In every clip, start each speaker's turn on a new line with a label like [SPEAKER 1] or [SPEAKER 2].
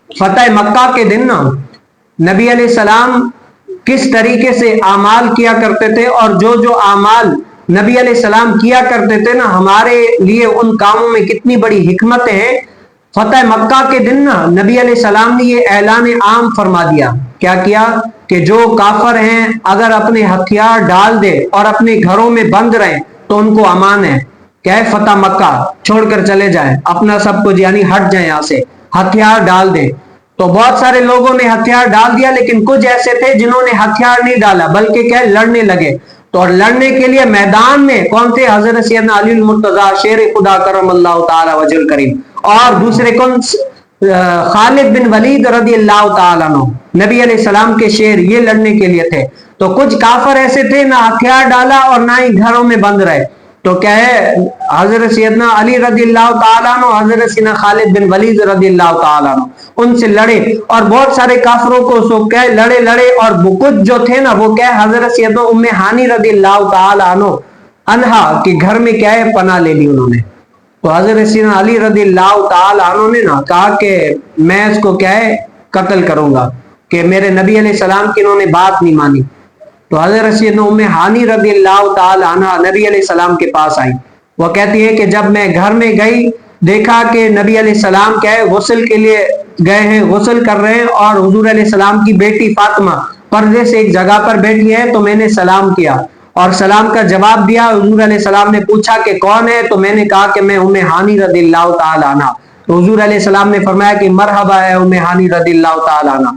[SPEAKER 1] فتح مکہ کے دن نا نبی علیہ السلام کس طریقے سے اعمال کیا کرتے تھے، اور جو جو اعمال نبی علیہ السلام کیا کرتے تھے نا ہمارے لیے ان کاموں میں کتنی بڑی حکمتیں ہیں۔ فتح مکہ کے دن نا نبی علیہ السلام نے یہ اعلان عام فرما دیا، کیا کیا کہ جو کافر ہیں اگر اپنے ہتھیار ڈال دے اور اپنے گھروں میں بند رہیں تو ان کو امان ہے، کیا ہے فتح مکہ چھوڑ کر چلے جائیں، اپنا سب کچھ یعنی ہٹ جائیں یہاں سے، ہتھیار ڈال دیں۔ تو بہت سارے لوگوں نے ہتھیار ڈال دیا، لیکن کچھ ایسے تھے جنہوں نے ہتھیار نہیں ڈالا بلکہ کیا لڑنے لگے۔ تو اور لڑنے کے لیے میدان میں کون تھے؟ حضرت سیدنا علی المرتضیٰ شیر خدا کرم اللہ تعالی وجہ الکریم، اور دوسرے کون؟ خالد بن ولید رضی اللہ تعالیٰ عنہ، نبی علیہ السلام کے شیر، یہ لڑنے کے لیے تھے۔ تو کچھ کافر ایسے تھے نہ ہتھیار ڈالا اور نہ ہی گھروں میں بند رہے، تو کیا ہے حضرت سیدنا علی رضی اللہ تعالیٰ عنہ، حضرت سیدنا خالد بن ولید رضی اللہ تعالیٰ عنہ ان سے لڑے، اور بہت سارے کافروں کو سو کیا لڑے، اور کچھ جو تھے نا وہ کیا حضرت سیدنا ام ہانی رضی اللہ تعالیٰ عنہ کے گھر میں کیا ہے پناہ لے لی انہوں نے۔ تو حضرت سیدنا علی رضی اللہ تعالیٰ عنہ نے نا کہا کہ میں اس کو کیا ہے قتل کروں گا، کہ میرے نبی علیہ السلام کی انہوں نے بات نہیں مانی۔ تو حضرت سیدنا ام ہانی رضی اللہ تعالی عنہ نبی علیہ السلام کے پاس آئی، وہ کہتی ہے کہ جب میں گھر میں گئی دیکھا کہ نبی علیہ السلام کیا ہے غسل کے لیے گئے ہیں، غسل کر رہے ہیں، اور حضور علیہ السلام کی بیٹی فاطمہ پردے سے ایک جگہ پر بیٹھی ہے، تو میں نے سلام کیا اور سلام کا جواب دیا۔ حضور علیہ السلام نے پوچھا کہ کون ہے، تو میں نے کہا کہ میں ام ہانی رضی اللہ تعالی عنہ۔ تو حضور علیہ السلام نے فرمایا کہ مرحبا ہے ام ہانی رضی اللہ تعالی عنہ۔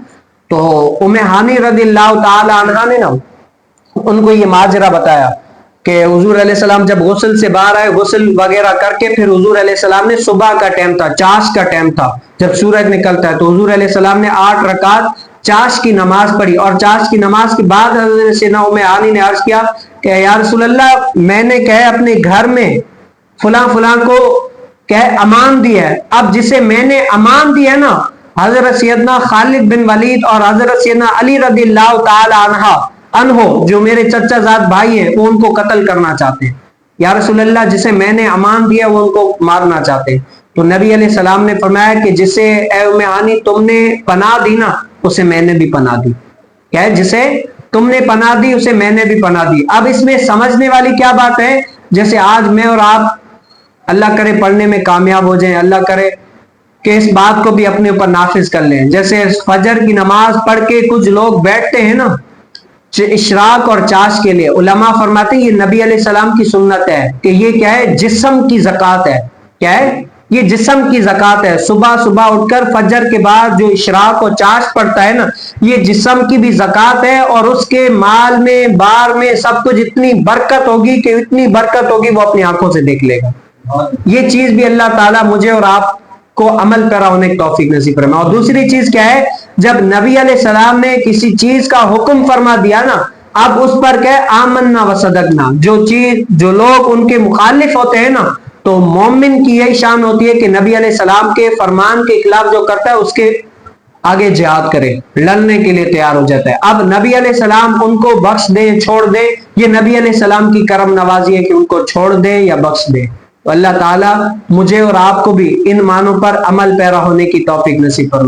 [SPEAKER 1] تو ام ہانی رضی اللہ تعالی عنہ نے نا ان کو یہ ماجرا بتایا کہ حضور علیہ السلام جب غسل سے باہر آئے، غسل وغیرہ کر کے پھر حضور علیہ السلام نے صبح کا ٹائم تھا، چاش کا ٹائم تھا، جب سورج نکلتا ہے، تو حضور علیہ السلام نے 8 رکعت چاش کی نماز پڑھی، اور چاش کی نماز کے بعد حضرت سیدنا ام ہانی نے عرض کیا کہ یا رسول اللہ میں نے کہے اپنے گھر میں فلاں فلاں کو کہ امان دی ہے، اب جسے میں نے امان دی ہے نا حضرت سیدنا خالد بن ولید اور حضرت سیدنا علی رضی اللہ تعالی عنہ جو میرے چچا زاد بھائی ہیں وہ ان کو قتل کرنا چاہتے ہیں، یا رسول اللہ جسے میں نے امان دیا وہ ان کو مارنا چاہتے ہیں۔ تو نبی علیہ السلام نے فرمایا کہ جسے اے ام ہانی تم نے پناہ دی نا اسے میں نے بھی پناہ دی، کیا ہے جسے تم نے پناہ دی اسے میں نے بھی پناہ دی۔ اب اس میں سمجھنے والی کیا بات ہے، جیسے آج میں اور آپ اللہ کرے پڑھنے میں کامیاب ہو جائیں، اللہ کرے کہ اس بات کو بھی اپنے اوپر نافذ کر لیں۔ جیسے فجر کی نماز پڑھ کے کچھ لوگ بیٹھتے ہیں نا اشراق اور چاش کے لیے، علماء فرماتے ہیں یہ نبی علیہ السلام کی سنت ہے کہ یہ کیا ہے جسم کی زکوٰۃ ہے، کیا ہے یہ جسم کی زکوٰۃ ہے۔ صبح صبح اٹھ کر فجر کے بعد جو اشراق اور چاش پڑتا ہے نا یہ جسم کی بھی زکوٰۃ ہے، اور اس کے مال میں بار میں سب کچھ اتنی برکت ہوگی کہ اتنی برکت ہوگی وہ اپنی آنکھوں سے دیکھ لے گا۔ یہ چیز بھی اللہ تعالیٰ مجھے اور آپ کو عمل پیرا ہونے کی توفیق نصیب فرمائے۔ اور دوسری چیز کیا ہے، جب نبی علیہ السلام نے کسی چیز کا حکم فرما دیا نا اب اس پر کیا ہے آمنا و صدقنا، جو لوگ ان کے مخالف ہوتے ہیں نا تو مومن کی یہی شان ہوتی ہے کہ نبی علیہ السلام کے فرمان کے خلاف جو کرتا ہے اس کے آگے جہاد کرے، لڑنے کے لیے تیار ہو جاتا ہے۔ اب نبی علیہ السلام ان کو بخش دیں چھوڑ دیں، یہ نبی علیہ السلام کی کرم نوازی ہے کہ ان کو چھوڑ دیں یا بخش دیں۔ تو اللہ تعالیٰ مجھے اور آپ کو بھی ان معنوں پر عمل پیرا ہونے کی توفیق نصیب فرمائے۔